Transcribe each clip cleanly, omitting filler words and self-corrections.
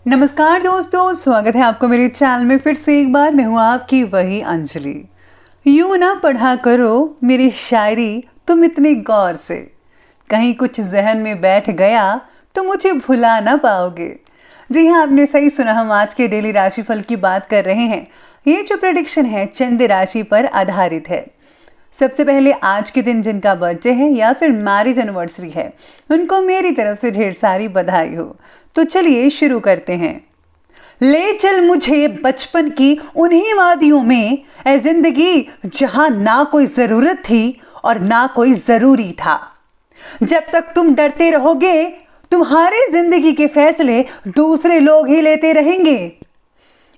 नमस्कार दोस्तों, स्वागत है आपको मेरे चैनल में फिर से एक बार। मैं हूँ आपकी वही अंजलि। यूँ ना पढ़ा करो मेरी शायरी तुम इतने गौर से, कहीं कुछ जहन में बैठ गया तो मुझे भुला ना पाओगे। जी हाँ, आपने सही सुना, हम आज के डेली राशिफल की बात कर रहे हैं। ये जो प्रेडिक्शन है चंद राशि पर आधारित है। सबसे पहले आज के दिन जिनका बर्थडे है या फिर मैरिज एनिवर्सरी है, उनको मेरी तरफ से ढेर सारी बधाई हो। तो चलिए शुरू करते हैं। ले चल मुझे बचपन की उन्हीं वादियों में, ए जिंदगी जहां ना कोई जरूरत थी और ना कोई जरूरी था। जब तक तुम डरते रहोगे तुम्हारी जिंदगी के फैसले दूसरे लोग ही लेते रहेंगे।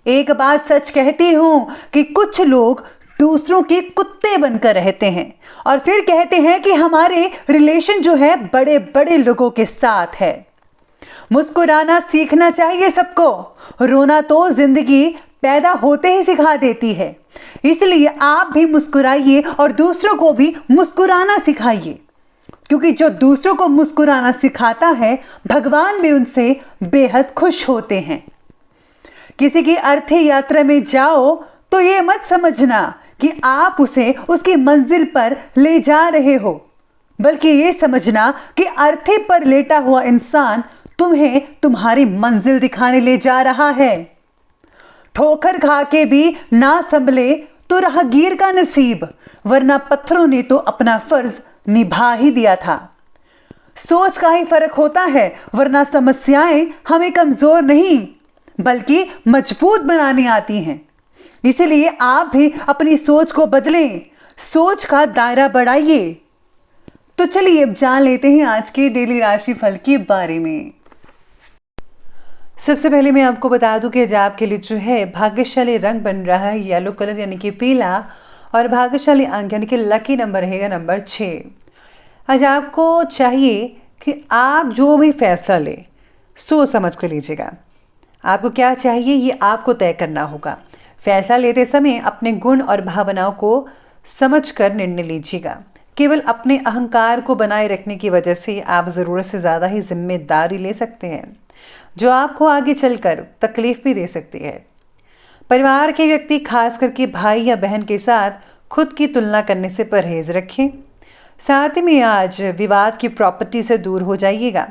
एक बात सच कहती हूं कि कुछ लोग दूसरों के कुत्ते बनकर रहते हैं और फिर कहते हैं कि हमारे रिलेशन जो है बड़े बड़े लोगों के साथ है। मुस्कुराना सीखना चाहिए सबको, रोना तो जिंदगी पैदा होते ही सिखा देती है। इसलिए आप भी मुस्कुराइए और दूसरों को भी मुस्कुराना सिखाइए, क्योंकि जो दूसरों को मुस्कुराना सिखाता है भगवान भी उनसे बेहद खुश होते हैं। किसी की अर्थी यात्रा में जाओ तो ये मत समझना कि आप उसे उसकी मंजिल पर ले जा रहे हो, बल्कि ये समझना कि अर्थी पर लेटा हुआ इंसान तुम्हें तुम्हारी मंजिल दिखाने ले जा रहा है। ठोकर खा के भी ना संभले तो राहगीर का नसीब, वरना पत्थरों ने तो अपना फर्ज निभा ही दिया था। सोच का ही फर्क होता है, वरना समस्याएं हमें कमजोर नहीं बल्कि मजबूत बनाने आती हैं। इसीलिए आप भी अपनी सोच को बदलें, सोच का दायरा बढ़ाइए। तो चलिए अब जान लेते हैं आज के डेली राशिफल के बारे में। सबसे पहले मैं आपको बता दूं कि आज आपके लिए जो है भाग्यशाली रंग बन रहा है येलो कलर यानी कि पीला, और भाग्यशाली अंक यानी कि लकी नंबर रहेगा नंबर 6। आज आपको चाहिए कि आप जो भी फैसला ले सोच समझ कर लीजिएगा। आपको क्या चाहिए ये आपको तय करना होगा। फैसला लेते समय अपने गुण और भावनाओं को समझकर निर्णय लीजिएगा। केवल अपने अहंकार को बनाए रखने की वजह से आप ज़रूरत से ज़्यादा ही जिम्मेदारी ले सकते हैं, जो आपको आगे चलकर तकलीफ भी दे सकती है। परिवार के व्यक्ति खास करके भाई या बहन के साथ खुद की तुलना करने से परहेज रखें। साथ ही में आज विवाद की प्रॉपर्टी से दूर हो जाइएगा।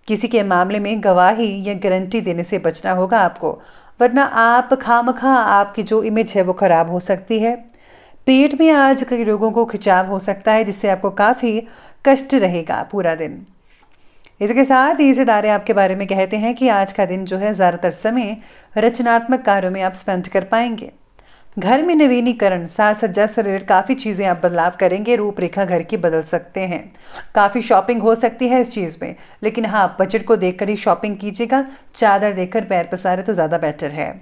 किसी के मामले में गवाही या गारंटी देने से बचना होगा आपको, वरना आप खामखा आपकी जो इमेज है वो खराब हो सकती है। पेट में आज कई लोगों को खिंचाव हो सकता है, जिससे आपको काफ़ी कष्ट रहेगा पूरा दिन। इसके साथ ही सितारे आपके बारे में कहते हैं कि आज का दिन जो है ज़्यादातर समय रचनात्मक कार्यों में आप स्पेंड कर पाएंगे। घर में नवीनीकरण, साज सज्जा से रिलेटेड काफ़ी चीज़ें आप बदलाव करेंगे। रूपरेखा घर की बदल सकते हैं। काफ़ी शॉपिंग हो सकती है इस चीज़ में, लेकिन हाँ, बजट को देखकर ही शॉपिंग कीजिएगा। चादर देखकर पैर पसारे तो ज़्यादा बेटर है।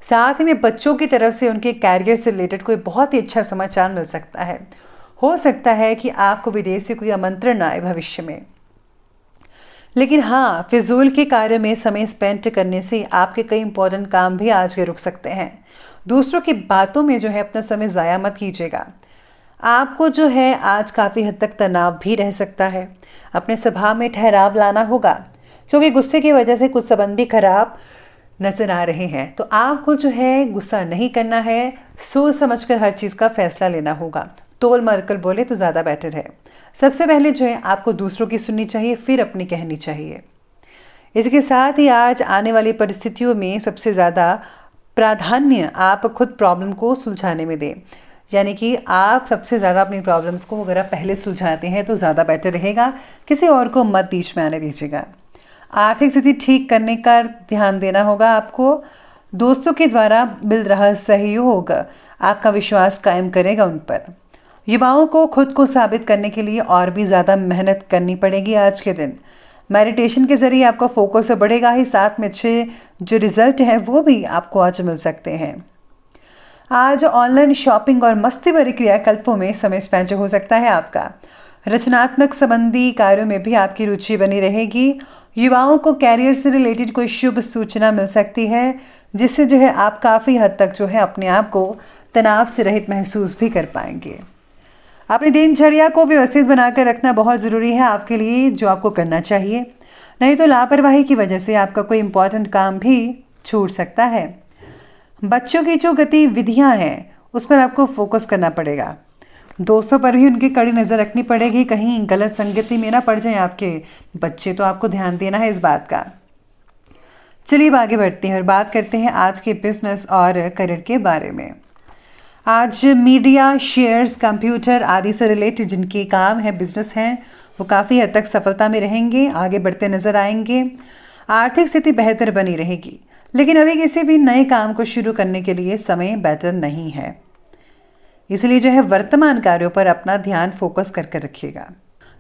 साथ ही में बच्चों की तरफ से उनके कैरियर से रिलेटेड कोई बहुत ही अच्छा समाचार मिल सकता है। हो सकता है कि आपको विदेश से कोई आमंत्रण आए भविष्य में। लेकिन हाँ, फिजूल के कार्य में समय स्पेंड करने से आपके कई इंपॉर्टेंट काम भी आज के रुक सकते हैं। दूसरों की बातों में जो है अपना समय ज़ाया मत कीजिएगा। आपको जो है आज काफ़ी हद तक तनाव भी रह सकता है। अपने स्वभाव में ठहराव लाना होगा, क्योंकि गुस्से की वजह से कुछ संबंध भी खराब नजर आ रहे हैं। तो आपको जो है गुस्सा नहीं करना है, सोच समझकर हर चीज़ का फैसला लेना होगा। तोल मरकर बोले तो ज़्यादा बेटर है। सबसे पहले जो है आपको दूसरों की सुननी चाहिए, फिर अपनी कहनी चाहिए। इसके साथ ही आज आने वाली परिस्थितियों में सबसे ज़्यादा प्राधान्य आप खुद प्रॉब्लम को सुलझाने में दें। यानी कि आप सबसे ज़्यादा अपनी प्रॉब्लम्स को अगर आप पहले सुलझाते हैं तो ज़्यादा बेटर रहेगा। किसी और को मत बीच में आने दीजिएगा। आर्थिक स्थिति ठीक करने का ध्यान देना होगा आपको। दोस्तों के द्वारा मिल रहा सहयोग आपका विश्वास कायम करेगा उन पर। युवाओं को खुद को साबित करने के लिए और भी ज़्यादा मेहनत करनी पड़ेगी आज के दिन। मेडिटेशन के ज़रिए आपका फोकस बढ़ेगा ही, साथ में अच्छे जो रिजल्ट हैं वो भी आपको आज मिल सकते हैं। आज ऑनलाइन शॉपिंग और मस्ती भरी क्रियाकल्पों में समय स्पेंड हो सकता है आपका। रचनात्मक संबंधी कार्यों में भी आपकी रुचि बनी रहेगी। युवाओं को कैरियर से रिलेटेड कोई शुभ सूचना मिल सकती है, जिससे जो है आप काफ़ी हद तक जो है अपने आप को तनाव से रहित महसूस भी कर पाएंगे। अपनी दिनचर्या को व्यवस्थित बनाकर रखना बहुत ज़रूरी है आपके लिए। जो आपको करना चाहिए, नहीं तो लापरवाही की वजह से आपका कोई इम्पोर्टेंट काम भी छूट सकता है। बच्चों की जो गतिविधियां हैं उस पर आपको फोकस करना पड़ेगा। दोस्तों पर भी उनकी कड़ी नज़र रखनी पड़ेगी, कहीं गलत संगति में ना पड़ जाएं आपके बच्चे, तो आपको ध्यान देना है इस बात का। चलिए अब आगे बढ़ते हैं और बात करते हैं आज के बिजनेस और करियर के बारे में। आज मीडिया, शेयर्स, कंप्यूटर आदि से रिलेटेड जिनके काम है, बिजनेस हैं, वो काफ़ी हद तक सफलता में रहेंगे, आगे बढ़ते नजर आएंगे। आर्थिक स्थिति बेहतर बनी रहेगी, लेकिन अभी किसी भी नए काम को शुरू करने के लिए समय बेटर नहीं है, इसलिए जो है वर्तमान कार्यों पर अपना ध्यान फोकस कर रखिएगा।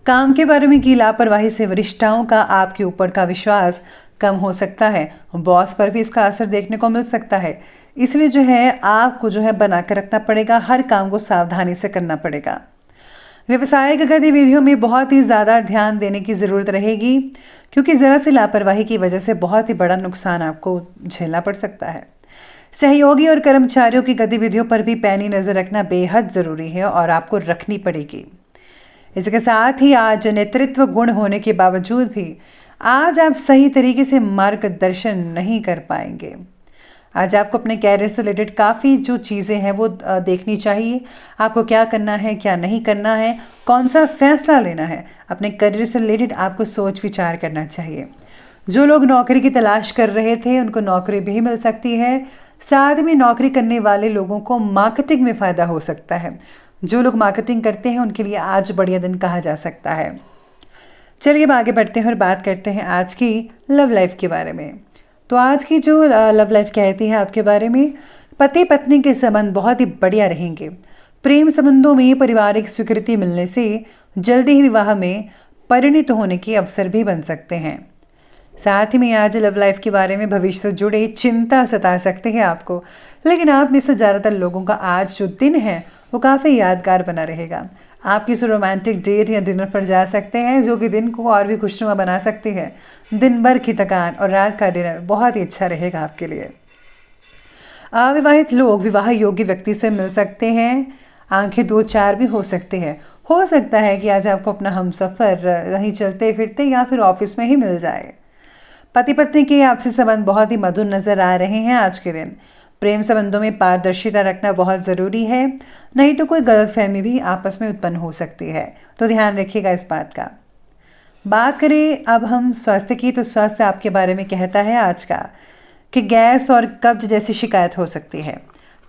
काम के बारे में की लापरवाही से वरिष्ठों का आपके ऊपर का विश्वास कम हो सकता है, बॉस पर भी इसका असर देखने को मिल सकता है, इसलिए जो है आपको जो है बना कर रखना पड़ेगा, हर काम को सावधानी से करना पड़ेगा। व्यवसायिक गतिविधियों में बहुत ही ज़्यादा ध्यान देने की ज़रूरत रहेगी, क्योंकि ज़रा सी लापरवाही की वजह से बहुत ही बड़ा नुकसान आपको झेलना पड़ सकता है। सहयोगी और कर्मचारियों की गतिविधियों पर भी पैनी नज़र रखना बेहद ज़रूरी है और आपको रखनी पड़ेगी। इसके साथ ही आज नेतृत्व गुण होने के बावजूद भी आज आप सही तरीके से मार्गदर्शन नहीं कर पाएंगे। आज आपको अपने कैरियर से रिलेटेड काफ़ी जो चीज़ें हैं वो देखनी चाहिए। आपको क्या करना है, क्या नहीं करना है, कौन सा फैसला लेना है, अपने करियर से रिलेटेड आपको सोच विचार करना चाहिए। जो लोग नौकरी की तलाश कर रहे थे उनको नौकरी भी मिल सकती है, साथ में नौकरी करने वाले लोगों को मार्केटिंग में फ़ायदा हो सकता है। जो लोग मार्केटिंग करते हैं उनके लिए आज बढ़िया दिन कहा जा सकता है। चलिए अब आगे बढ़ते हैं और बात करते हैं आज की लव लाइफ के बारे में। तो आज की जो लव लाइफ कहती है आपके बारे में, पति पत्नी के संबंध बहुत ही बढ़िया रहेंगे। प्रेम संबंधों में पारिवारिक स्वीकृति मिलने से जल्दी ही विवाह में परिणत होने के अवसर भी बन सकते हैं। साथ ही में आज लव लाइफ के बारे में भविष्य से जुड़े चिंता सता सकते हैं आपको, लेकिन आप में से ज़्यादातर लोगों का आज जो दिन है वो काफ़ी यादगार बना रहेगा। आप किसी रोमांटिक डेट या डिनर पर जा सकते हैं, जो कि दिन को और भी खुशनुमा बना सकती है। दिन भर की थकान और रात का डिनर बहुत ही अच्छा रहेगा आपके लिए। अविवाहित लोग विवाह योग्य व्यक्ति से मिल सकते हैं, आंखें दो चार भी हो सकते हैं। हो सकता है कि आज आपको अपना हमसफ़र कहीं चलते फिरते या फिर ऑफिस में ही मिल जाए। पति पत्नी के आपसी संबंध बहुत ही मधुर नजर आ रहे हैं आज के दिन। प्रेम संबंधों में पारदर्शिता रखना बहुत ज़रूरी है, नहीं तो कोई गलतफहमी भी आपस में उत्पन्न हो सकती है, तो ध्यान रखिएगा इस बात का। बात करें अब हम स्वास्थ्य की, तो स्वास्थ्य आपके बारे में कहता है आज का कि गैस और कब्ज जैसी शिकायत हो सकती है।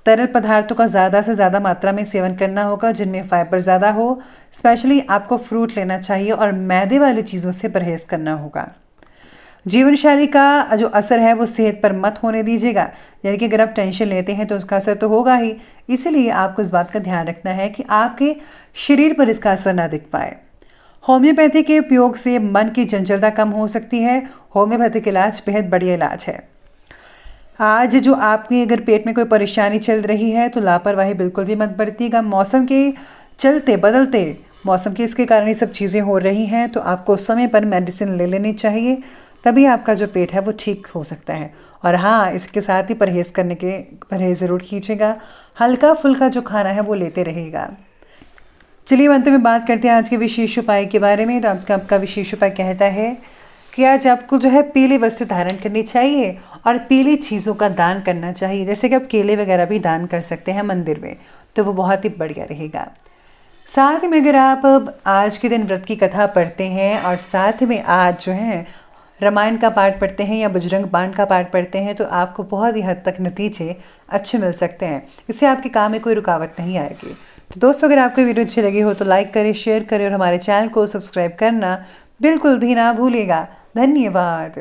तरल पदार्थों का ज़्यादा से ज़्यादा मात्रा में सेवन करना होगा जिनमें फाइबर ज़्यादा हो। स्पेशली आपको फ्रूट लेना चाहिए और मैदे वाली चीज़ों से परहेज़ करना होगा। जीवन शैली का जो असर है वो सेहत पर मत होने दीजिएगा, यानी कि अगर आप टेंशन लेते हैं तो उसका असर तो होगा ही, इसीलिए आपको इस बात का ध्यान रखना है कि आपके शरीर पर इसका असर ना दिख पाए। होम्योपैथी के उपयोग से मन की चंचलता कम हो सकती है। होम्योपैथिक इलाज बेहद बढ़िया इलाज है। आज जो आपके अगर पेट में कोई परेशानी चल रही है तो लापरवाही बिल्कुल भी मत बरतिएगा। मौसम के चलते बदलते मौसम के इसके कारण ये सब चीज़ें हो रही हैं, तो आपको समय पर मेडिसिन ले लेनी चाहिए, तभी आपका जो पेट है वो ठीक हो सकता है। और हाँ, इसके साथ ही परहेज़ ज़रूर कीजिएगा। हल्का फुल्का जो खाना है वो लेते रहेगा। चलिए अंत में बात करते हैं आज के विशेष उपाय के बारे में। तो आपका विशेष उपाय कहता है कि आज आपको जो है पीले वस्त्र धारण करनी चाहिए और पीली चीज़ों का दान करना चाहिए, जैसे कि आप केले वगैरह भी दान कर सकते हैं मंदिर में, तो वो बहुत ही बढ़िया रहेगा। साथ में अगर आप आज के दिन व्रत की कथा पढ़ते हैं और साथ में आज जो है रामायण का पाठ पढ़ते हैं या बजरंग बाण का पाठ पढ़ते हैं, तो आपको बहुत ही हद तक नतीजे अच्छे मिल सकते हैं। इससे आपके काम में कोई रुकावट नहीं आएगी। तो दोस्तों, अगर आपको वीडियो अच्छी लगी हो तो लाइक करें, शेयर करें और हमारे चैनल को सब्सक्राइब करना बिल्कुल भी ना भूलिएगा। धन्यवाद।